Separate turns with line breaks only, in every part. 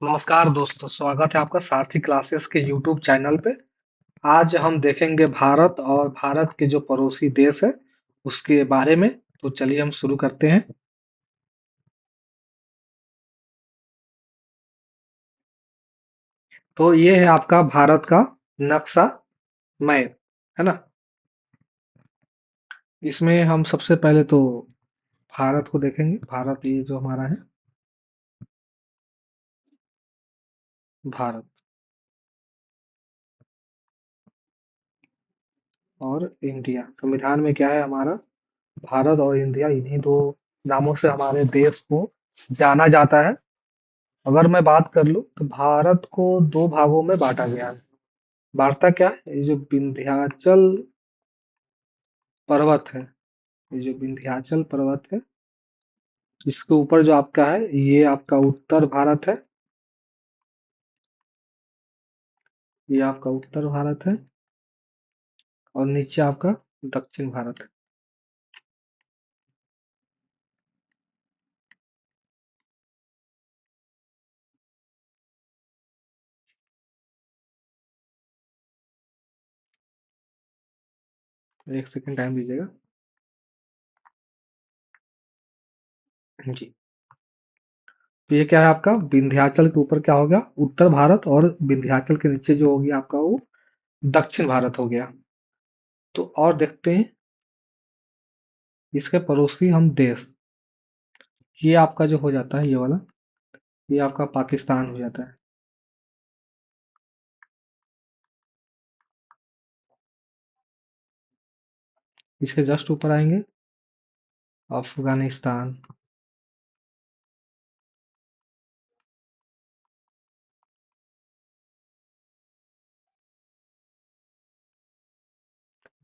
नमस्कार दोस्तों, स्वागत है आपका सारथी क्लासेस के यूट्यूब चैनल पे। आज हम देखेंगे भारत और भारत के जो पड़ोसी देश है उसके बारे में। तो चलिए हम शुरू करते हैं। तो ये है आपका भारत का नक्शा, मैप, है ना। इसमें हम सबसे पहले तो भारत को देखेंगे। भारत ये जो हमारा है, भारत और इंडिया। संविधान में क्या है हमारा, भारत और इंडिया, इन्हीं दो नामों से हमारे देश को जाना जाता है। अगर मैं बात कर लूं तो भारत को दो भागों में बांटा गया है। वार्ता क्या है, ये जो विंध्याचल पर्वत है, ये जो विंध्याचल पर्वत है, इसके ऊपर जो आपका है ये आपका उत्तर भारत है। ये आपका उत्तर भारत है और नीचे आपका दक्षिण भारत है। एक सेकंड टाइम दीजिएगा। जी। तो ये क्या है आपका, विंध्याचल के ऊपर क्या हो गया, उत्तर भारत, और विंध्याचल के नीचे जो हो गया आपका वो दक्षिण भारत हो गया। तो और देखते हैं इसके पड़ोसी हम देश। ये आपका जो हो जाता है ये वाला, ये आपका पाकिस्तान हो जाता है। इसके जस्ट ऊपर आएंगे अफगानिस्तान।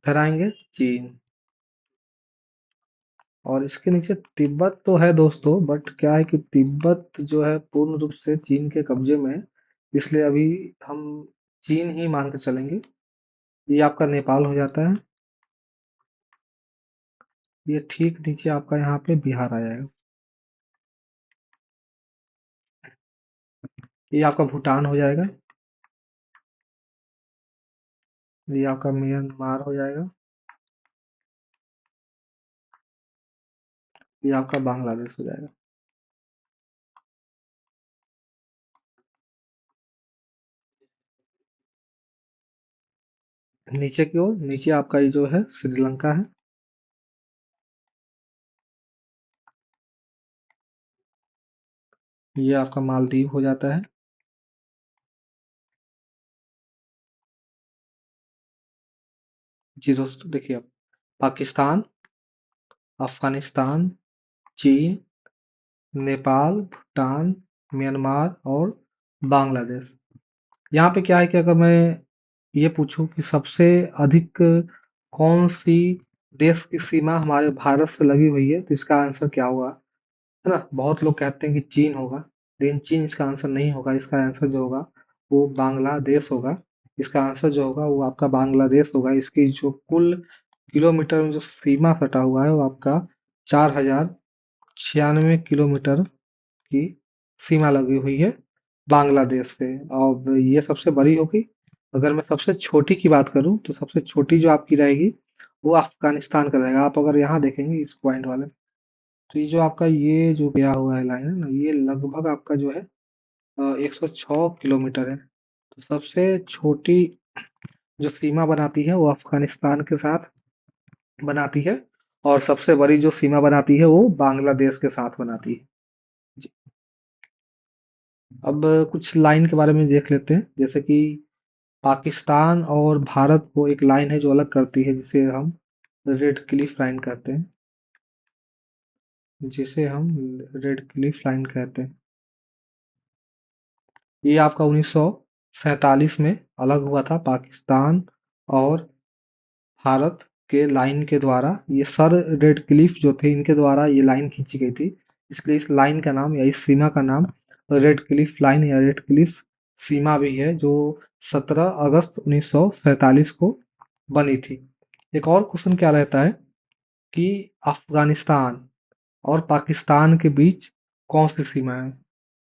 इधर आएंगे चीन। और इसके नीचे तिब्बत तो है दोस्तों, बट क्या है कि तिब्बत जो है पूर्ण रूप से चीन के कब्जे में है। इसलिए अभी हम चीन ही मान के चलेंगे। ये आपका नेपाल हो जाता है। ये ठीक नीचे आपका यहाँ पे बिहार आ जाएगा। ये आपका भूटान हो जाएगा। ये आपका म्यांमार हो जाएगा। ये आपका बांग्लादेश हो जाएगा। नीचे की ओर, नीचे आपका ये जो है श्रीलंका है। ये आपका मालदीव हो जाता है। जी दोस्तों देखिए, अब पाकिस्तान, अफगानिस्तान, चीन, नेपाल, भूटान, म्यांमार और बांग्लादेश। यहाँ पे क्या है कि अगर मैं ये पूछूं कि सबसे अधिक कौन सी देश की सीमा हमारे भारत से लगी हुई है, तो इसका आंसर क्या होगा, है ना। बहुत लोग कहते हैं कि चीन होगा, लेकिन चीन इसका आंसर नहीं होगा। इसका आंसर जो होगा वो बांग्लादेश होगा। इसका आंसर जो होगा वो आपका बांग्लादेश होगा। इसकी जो कुल किलोमीटर में जो सीमा सटा हुआ है वो आपका 4096 किलोमीटर की सीमा लगी हुई है बांग्लादेश से। और ये सबसे बड़ी होगी। अगर मैं सबसे छोटी की बात करूं तो सबसे छोटी जो आपकी रहेगी वो अफगानिस्तान का रहेगा। आप अगर यहाँ देखेंगे इस पॉइंट वाले, तो ये जो आपका ये जो गया हुआ है लाइन है ना, ये लगभग आपका जो है 106 किलोमीटर है। तो सबसे छोटी जो सीमा बनाती है वो अफगानिस्तान के साथ बनाती है, और सबसे बड़ी जो सीमा बनाती है वो बांग्लादेश के साथ बनाती है। जी। अब कुछ लाइन के बारे में देख लेते हैं, जैसे कि पाकिस्तान और भारत को एक लाइन है जो अलग करती है, जिसे हम रेड क्लिफ लाइन कहते हैं। जिसे हम रेड क्लिफ लाइन कहते हैं। ये आपका 1947 में अलग हुआ था पाकिस्तान और भारत के लाइन के द्वारा। ये सर रेड क्लिफ जो थे इनके द्वारा ये लाइन खींची गई थी। इसलिए इस लाइन का नाम या इस सीमा का नाम रेड क्लिफ लाइन या रेड क्लिफ सीमा भी है, जो 17 अगस्त 1947 को बनी थी। एक और क्वेश्चन क्या रहता है कि अफगानिस्तान और पाकिस्तान के बीच कौन सी सीमा है।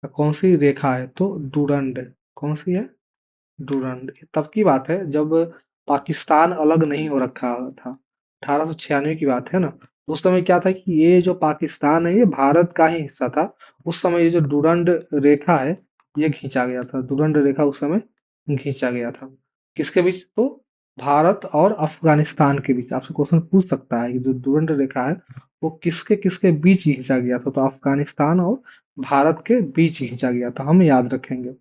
कौन सी रेखा है? तो डूरंड। कौन सी है? डूरंड। तब की बात है जब पाकिस्तान अलग नहीं हो रखा था। 1896 की बात है ना। तो उस समय क्या था कि ये जो पाकिस्तान है ये भारत का ही हिस्सा था। उस समय ये जो डूरंड रेखा है ये खींचा गया था। डूरंड रेखा उस समय खींचा गया था। किसके बीच? तो भारत और अफगानिस्तान के बीच। आपसे क्वेश्चन पूछ सकता है कि जो डूरंड रेखा है वो किसके किसके बीच खींचा गया था? तो अफगानिस्तान और भारत के बीच खींचा गया था। हम याद रखेंगे।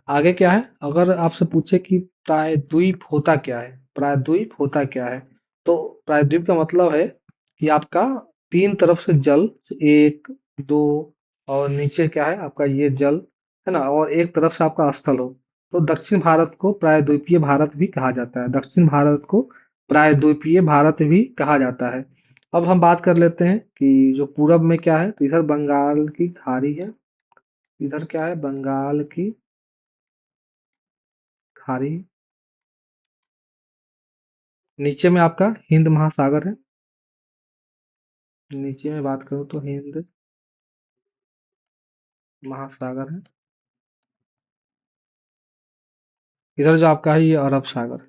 आगे क्या है? अगर आपसे पूछे कि प्रायद्वीप होता क्या है? प्रायद्वीप होता क्या है? तो प्रायद्वीप का मतलब है कि आपका तीन तरफ से जल, एक, दो, और नीचे क्या है आपका ये जल, है ना, और एक तरफ से आपका स्थल हो। तो दक्षिण भारत को प्रायद्वीपीय भारत भी कहा जाता है। दक्षिण भारत को प्रायद्वीपीय भारत भी कहा जाता है। अब हम बात कर लेते हैं कि जो पूरब में क्या है। तो इधर बंगाल की खाड़ी है। इधर क्या है? बंगाल की खाड़ी। नीचे में आपका हिंद महासागर है। नीचे में बात करूं तो हिंद महासागर है। इधर जो आपका है ये अरब सागर है।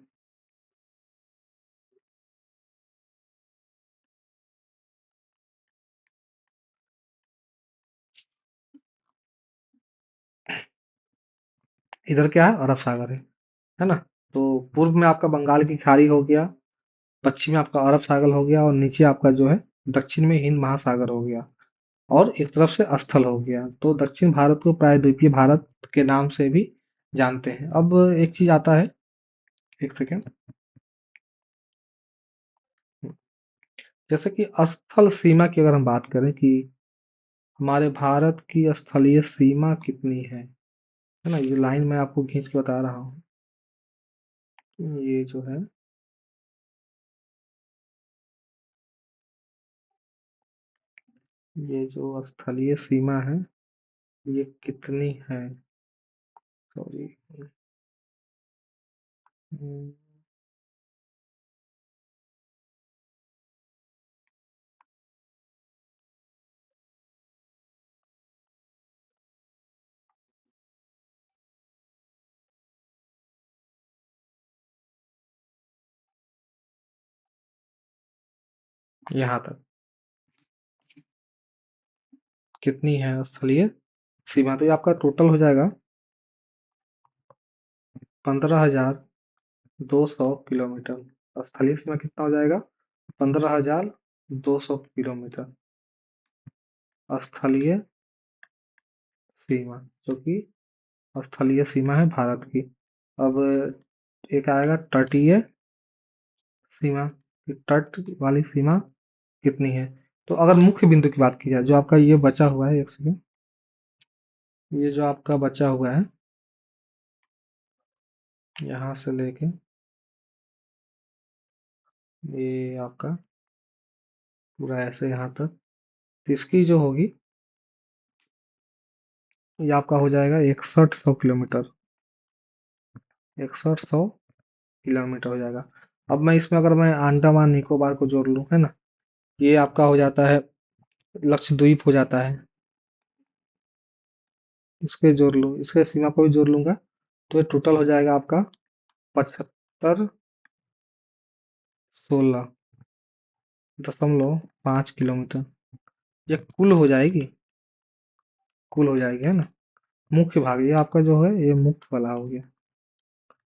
इधर क्या है? अरब सागर है ना। तो पूर्व में आपका बंगाल की खाड़ी हो गया, पश्चिम में आपका अरब सागर हो गया, और नीचे आपका जो है दक्षिण में हिंद महासागर हो गया, और एक तरफ से स्थल हो गया। तो दक्षिण भारत को प्रायद्वीपीय भारत के नाम से भी जानते हैं। अब एक चीज आता है, एक सेकेंड। जैसे कि स्थल सीमा की अगर हम बात करें कि हमारे भारत की स्थलीय सीमा कितनी है ना, ये लाइन मैं आपको खींच के बता रहा हूँ। ये जो है, ये जो स्थलीय सीमा है ये कितनी है? सॉरी। यहाँ तक कितनी है स्थलीय सीमा? तो ये आपका टोटल हो जाएगा 15,200 किलोमीटर। स्थलीय सीमा कितना हो जाएगा? 15,200 किलोमीटर स्थलीय सीमा, जो कि स्थलीय सीमा है भारत की। अब एक आएगा तटीय सीमा, कि तट वाली सीमा कितनी है? तो अगर मुख्य बिंदु की बात की जाए, जो आपका ये बचा हुआ है, एक सेकंड, ये जो आपका बचा हुआ है यहाँ से लेके ये आपका पूरा ऐसे यहाँ तक, तो इसकी जो होगी ये आपका हो जाएगा 6100 किलोमीटर। 6100 किलोमीटर हो जाएगा। अब मैं इसमें अगर मैं अंडमान निकोबार को जोड़ लूं, है ना, ये आपका हो जाता है लक्षद्वीप हो जाता है। इसके जोड़ लूं, इसके सीमा को भी जोड़ लूंगा, तो ये टोटल हो जाएगा आपका 7516.5 किलोमीटर। ये कुल हो जाएगी, कुल हो जाएगी, है ना। मुख्य भाग ये आपका जो है ये मुख्य वाला हो गया।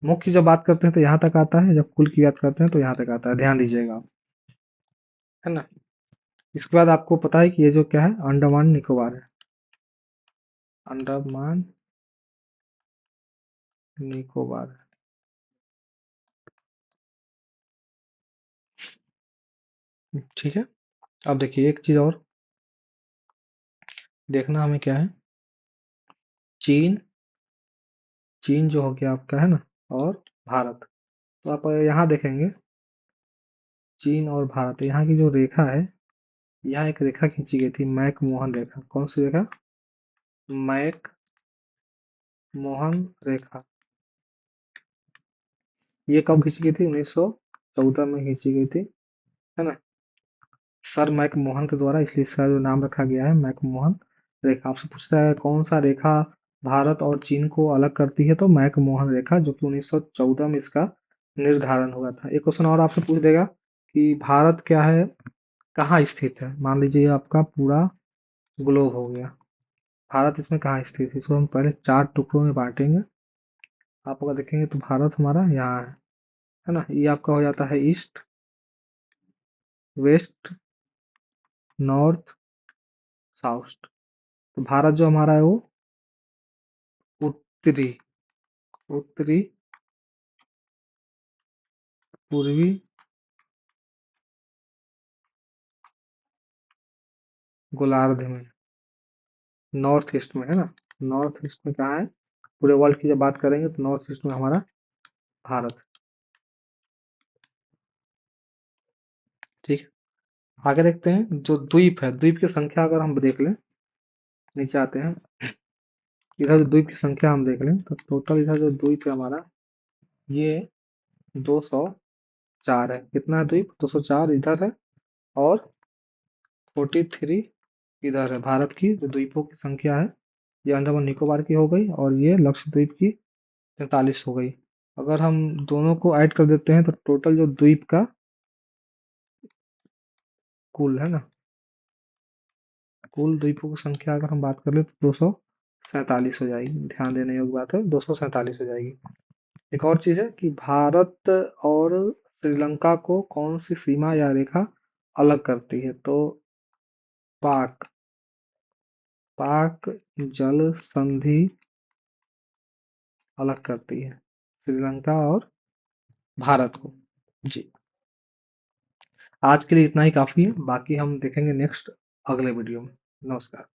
मुख्य जब बात करते हैं तो यहाँ तक आता है, जब कुल की बात करते हैं तो यहाँ तक आता है। ध्यान दीजिएगा आप, है ना। इसके बाद आपको पता है कि ये जो क्या है अंडमान निकोबार है। अंडमान निकोबार। ठीक है। अब देखिए एक चीज और देखना हमें क्या है। चीन, चीन जो हो गया आपका, है ना, और भारत। तो आप यहाँ देखेंगे चीन और भारत, यहाँ की जो रेखा है, यहाँ एक रेखा खींची गई थी मैक मोहन रेखा। कौन सी रेखा? मैक मोहन रेखा। ये कब खींची गई थी? 1914 में खींची गई थी, है ना, सर मैक मोहन के द्वारा, इसलिए इसका जो नाम रखा गया है मैक मोहन रेखा आपसे पूछता है कौन सा रेखा भारत और चीन को अलग करती है, तो मैकमोहन रेखा, जो कि 1914 में इसका निर्धारण हुआ था। एक क्वेश्चन और आपसे पूछ देगा कि भारत क्या है, कहाँ स्थित है। मान लीजिए आपका पूरा ग्लोब हो गया, भारत इसमें कहाँ स्थित है, इसको हम पहले 4 टुकड़ों में बांटेंगे। आप अगर देखेंगे तो भारत हमारा यहाँ है ना। ये आपका हो जाता है ईस्ट, वेस्ट, नॉर्थ, साउथ। तो भारत जो हमारा है वो उत्तरी, उत्तरी, पूर्वी, गोलार्ध में, नॉर्थ ईस्ट में है ना। नॉर्थ ईस्ट में कहाँ है, पूरे वर्ल्ड की जब बात करेंगे तो नॉर्थ ईस्ट में हमारा भारत। ठीक है, आगे देखते हैं जो द्वीप है, द्वीप की संख्या अगर हम देख लें, नीचे आते हैं, इधर जो द्वीप की संख्या हम देख लें तो टोटल इधर जो द्वीप है हमारा, ये 204 है। कितना है द्वीप, 204 इधर है, और 43 इधर है। भारत की जो द्वीपों की संख्या है, ये अंडमान निकोबार की हो गई, और ये लक्षद्वीप की 43 हो गई। अगर हम दोनों को ऐड कर देते हैं तो टोटल जो द्वीप का कुल है ना, कुल द्वीपों की संख्या अगर हम बात कर ले तो 247 हो जाएगी। ध्यान देने योग्य बात है, 247 हो जाएगी। एक और चीज है कि भारत और श्रीलंका को कौन सी सीमा या रेखा अलग करती है, तो पाक, पाक जल संधि अलग करती है श्रीलंका और भारत को। जी, आज के लिए इतना ही काफी है, बाकी हम देखेंगे नेक्स्ट अगले वीडियो में। नमस्कार।